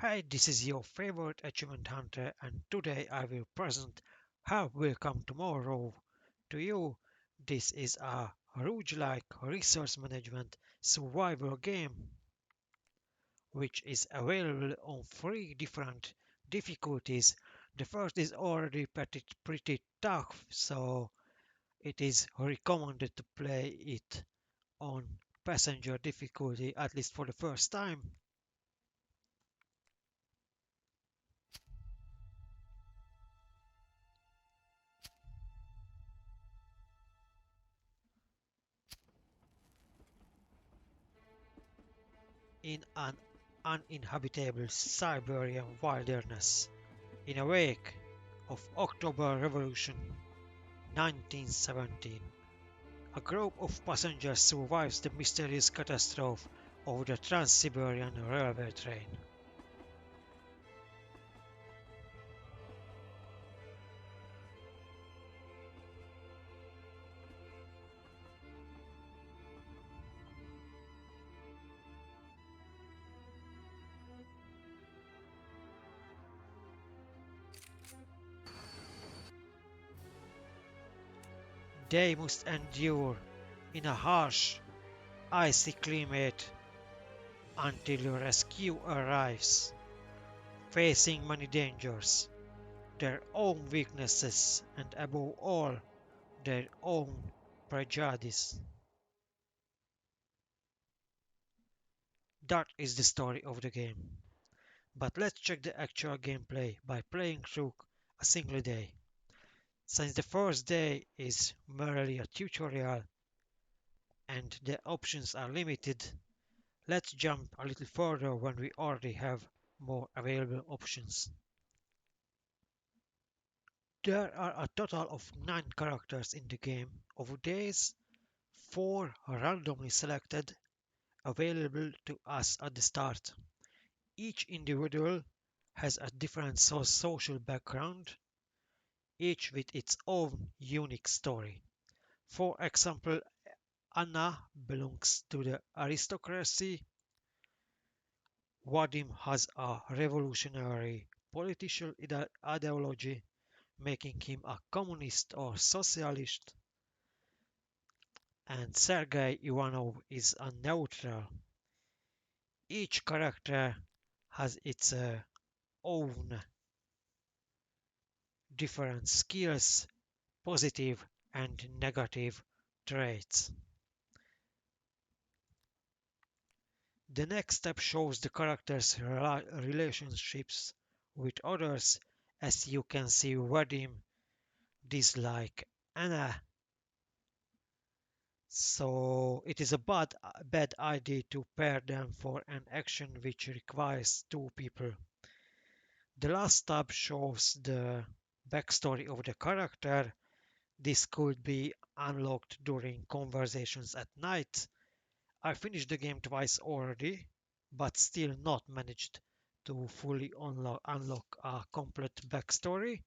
Hi, this is your favorite achievement hunter, and today I will present how will come tomorrow to you. This is a roguelike resource management survival game which is available on three different difficulties. The first is already pretty tough, so it is recommended to play it on passenger difficulty at least for the first time. In an uninhabitable Siberian wilderness. In a wake of October Revolution 1917, a group of passengers survives the mysterious catastrophe of the trans-Siberian railway train. They must endure in a harsh, icy climate until rescue arrives, facing many dangers, their own weaknesses, and above all, their own prejudice. That is the story of the game. But let's check the actual gameplay by playing through a single day. Since the first day is merely a tutorial and the options are limited, let's jump a little further when we already have more available options. There are a total of 9 characters in the game. Of these, 4 randomly selected, available to us at the start. Each individual has a different social background, each with its own unique story. For example, Anna belongs to the aristocracy, Vadim has a revolutionary political ideology, making him a communist or socialist, and Sergei Ivanov is a neutral. Each character has its own different skills, positive and negative traits. The next step shows the character's relationships with others. As you can see, Vadim dislike Anna, so it is a bad idea to pair them for an action which requires two people. The last tab shows the backstory of the character. This could be unlocked during conversations at night. I finished the game twice already, but still not managed to fully unlock a complete backstory.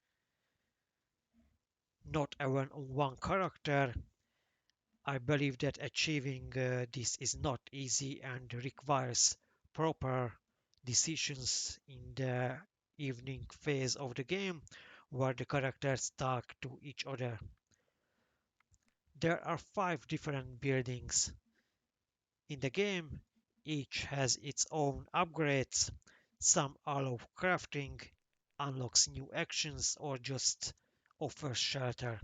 Not even on one character. I believe that achieving this is not easy and requires proper decisions in the evening phase of the game where the characters talk to each other. There are 5 different buildings in the game. Each has its own upgrades. Some allow crafting, unlocks new actions, or just offers shelter.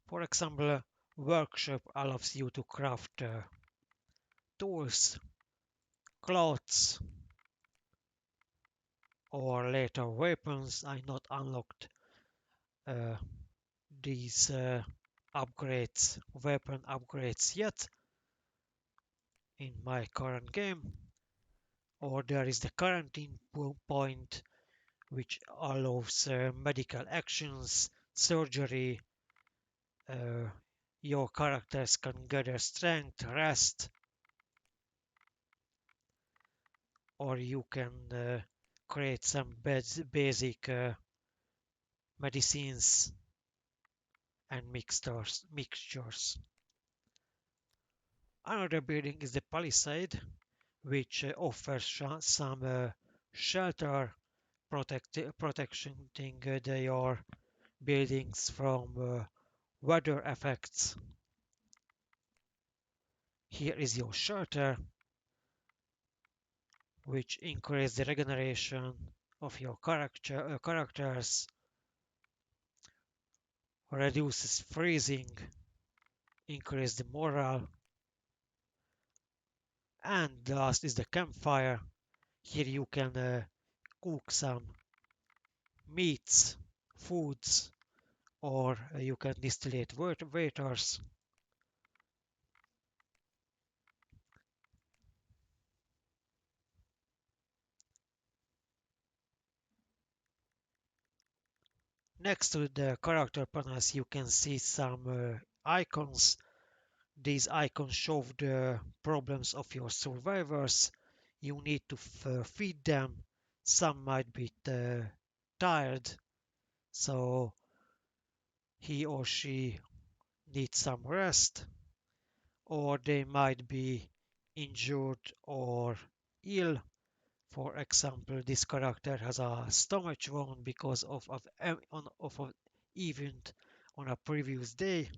For example, workshop allows you to craft tools, clothes, or later weapons. I not unlocked uh, these weapon upgrades yet in my current game. Or there is the quarantine point, which allows medical actions, surgery. Uh, your characters can gather strength, rest, or you can create some basic medicines and mixtures. Another building is the palisade, which offers some shelter protecting their buildings from weather effects. Here is your shelter, which increase the regeneration of your characters, reduces freezing, increase the morale, and last is the campfire. Here you can cook some meats, foods, or you can distillate waters. Next to the character panels, you can see some icons. These icons show the problems of your survivors. You need to feed them. Some might be tired, so he or she needs some rest, or they might be injured or ill. For example, this character has a stomach wound because of an event on a previous day.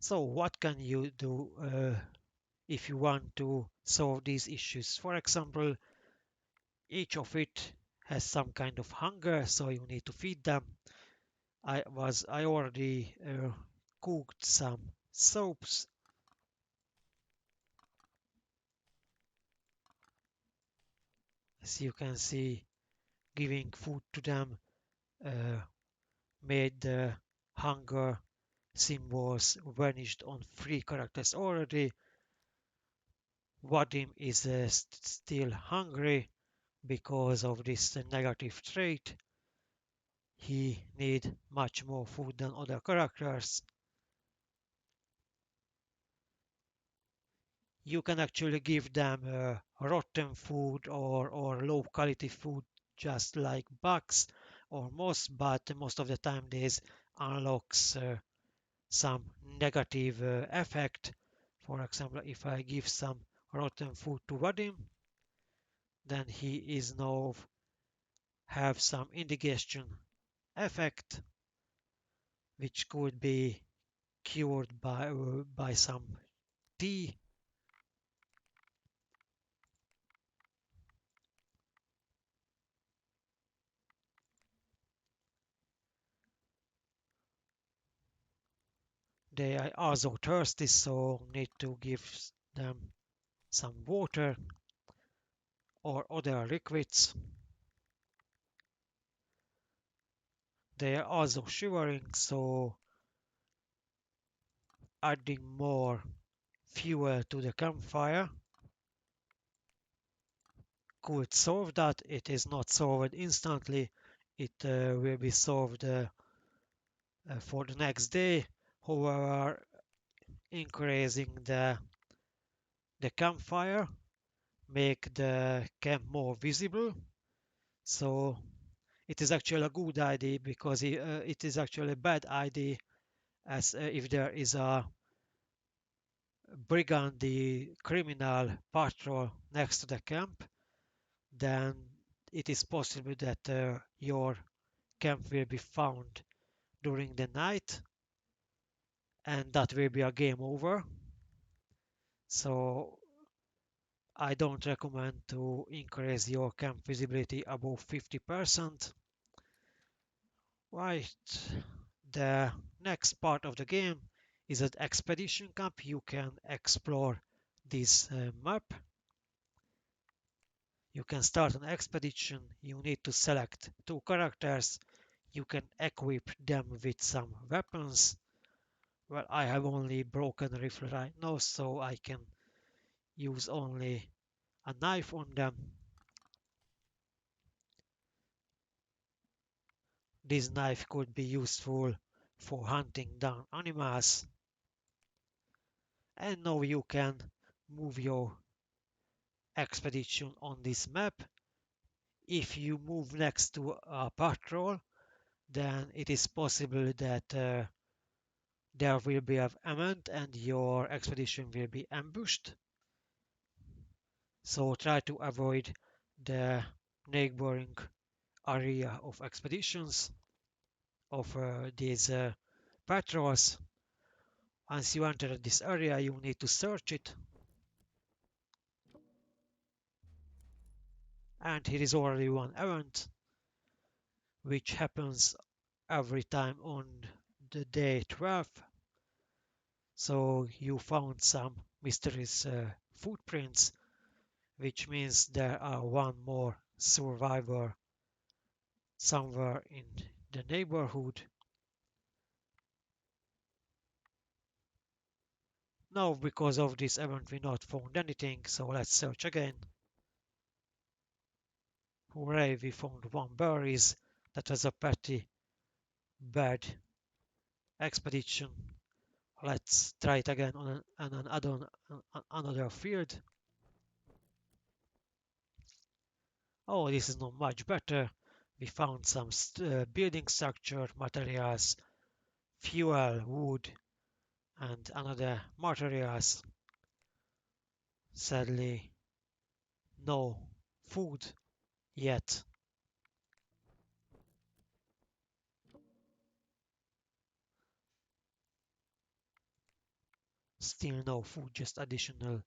So what can you do if you want to solve these issues? For example, each of it has some kind of hunger, so you need to feed them. I already cooked some soaps. As you can see, giving food to them uh, made the hunger symbols vanished on three characters already. Vadim is still hungry because of this negative trait. He need much more food than other characters. You can actually give them rotten food or low quality food just like bugs or moss, but most of the time this unlocks some negative effect. For example, if I give some rotten food to Vadim, then he is now have some indigestion effect, which could be cured by some tea. They are also thirsty, so need to give them some water or other liquids. They are also shivering, so adding more fuel to the campfire could solve that. It is not solved instantly. It will be solved for the next day. However, increasing the campfire make the camp more visible. So it is actually a good idea because it is actually a bad idea as if there is a brigand, the criminal patrol next to the camp, then it is possible that your camp will be found during the night and that will be a game over. So I don't recommend to increase your camp visibility above 50%. Right, the next part of the game is an expedition camp. You can explore this map. You can start an expedition. You need to select two characters. You can equip them with some weapons. Well, I have only broken rifle right now, so I can use only a knife on them. This knife could be useful for hunting down animals. And now you can move your expedition on this map. If you move next to a patrol, then it is possible that There will be an event and your expedition will be ambushed. So try to avoid the neighboring area of expeditions of these patrols. Once you enter this area, you need to search it. And here is already one event which happens every time on the day 12. So you found some mysterious footprints, which means there are one more survivor somewhere in the neighborhood. Now, because of this event, we not found anything, so let's search again. Hooray, we found one berries. That was a pretty bad expedition. Let's try it again on another field. Oh, this is not much better. We found some building structure materials, fuel, wood, and another materials. Sadly, no food yet. Still no food, just additional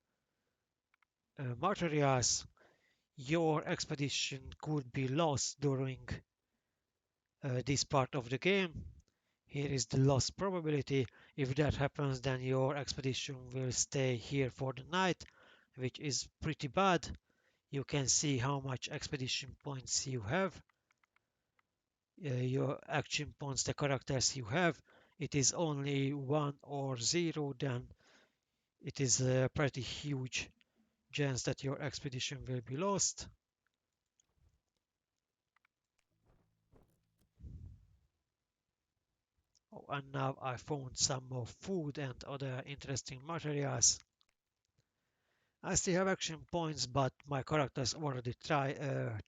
materials. Your expedition could be lost during this part of the game. Here is the loss probability. If that happens, then your expedition will stay here for the night, which is pretty bad. You can see how much expedition points you have, your action points, the characters you have. It is only 1 or 0, then it is a pretty huge chance that your expedition will be lost. Oh, and now I found some more food and other interesting materials. I still have action points, but my characters already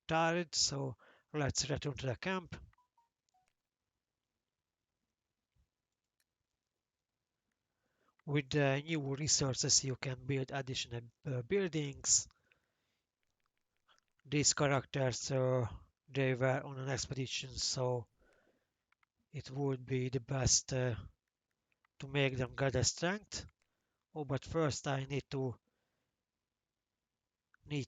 tired, so let's return to the camp. With the new resources, you can build additional buildings. These characters, they were on an expedition, so it would be the best to make them gather strength. Oh, but first I need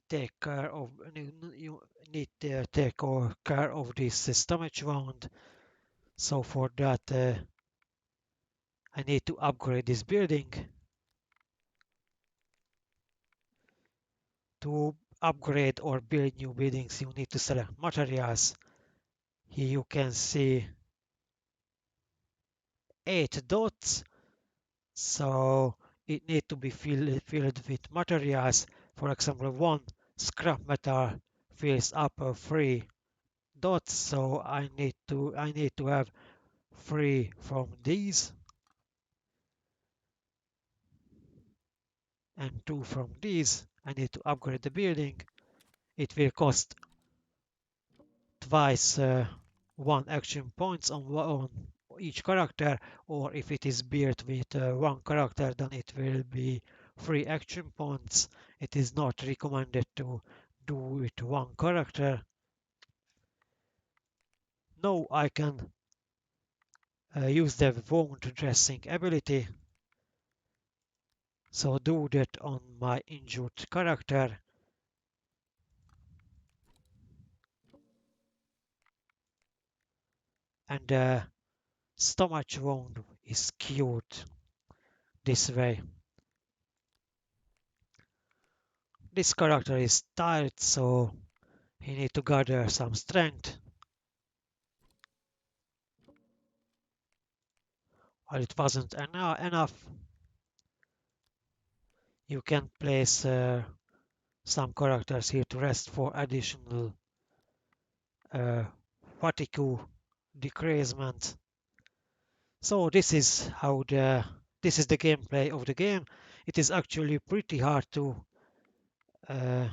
take care of you need to take care of this stomach wound. So for that, I need to upgrade this building. To upgrade or build new buildings, you need to select materials. Here you can see 8 dots. So it need to be filled with materials. For example, one scrap metal fills up 3 dots. So I need to have 3 from these and 2 from these. I need to upgrade the building. It will cost twice 1 action points on each character, or if it is built with 1 character, then it will be 3 action points. It is not recommended to do with 1 character. Now I can use the wound dressing ability, so do that on my injured character, and the stomach wound is cured this way. This character is tired, so he need to gather some strength. Well, it wasn't enough. You can place some characters here to rest for additional uh, fatigue decreasement. So this is the gameplay of the game. It is actually pretty hard to uh,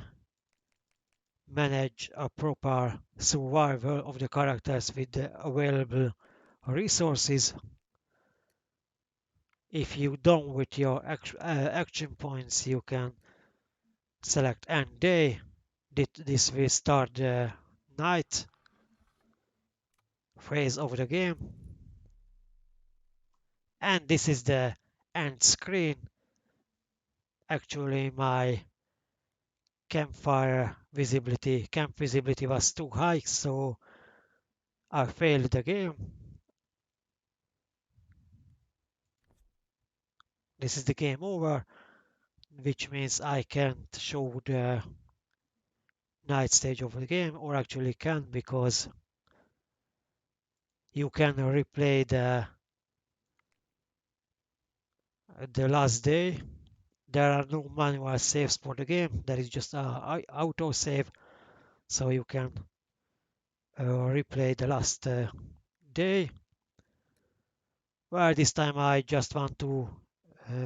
manage a proper survival of the characters with the available resources. If you done with your action points, you can select end day. This will start the night phase of the game. And this is the end screen. Actually, my camp visibility was too high, so I failed the game. This is the game over, which means I can't show the night stage of the game, or actually can, because you can replay the last day. There are no manual saves for the game. There is just a auto save, so you can replay the last day. Well, this time I just want to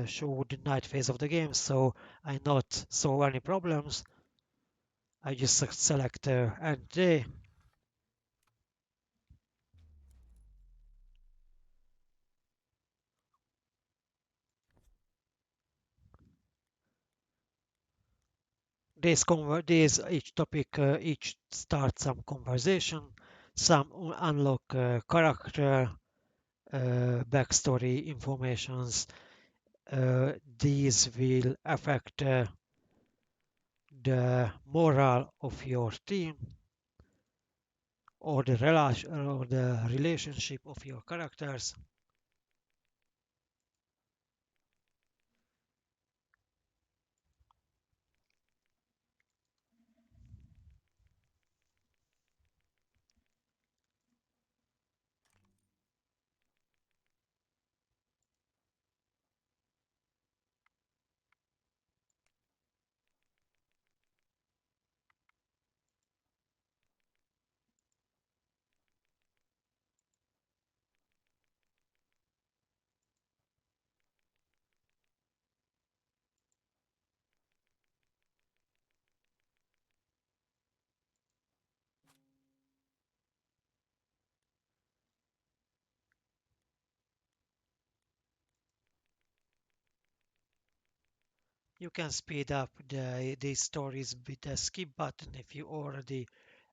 show the night phase of the game, so I not saw any problems. I just select end day. This each topic each start some conversation, some unlock character backstory informations. These will affect the morale of your team, or the relationship of your characters. You can speed up these stories with the skip button if you already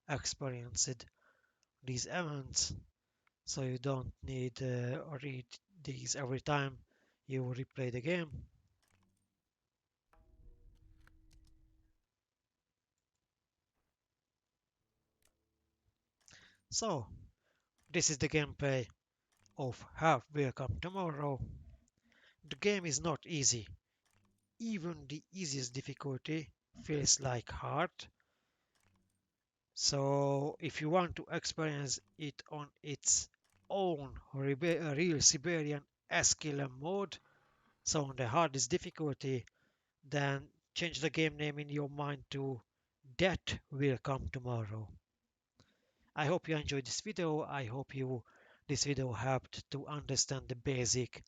experienced these events, so you don't need read these every time you replay the game. So this is the gameplay of Have Welcome Tomorrow. The game is not easy. Even the easiest difficulty feels like hard. So if you want to experience it on its own real Siberian Eskila mode, so on the hardest difficulty, then change the game name in your mind to That Will Come Tomorrow. I hope you enjoyed this video. I hope you this video helped to understand the basic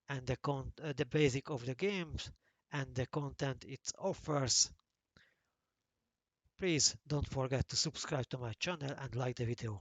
and the basic of the games and the content it offers. Please don't forget to subscribe to my channel and like the video.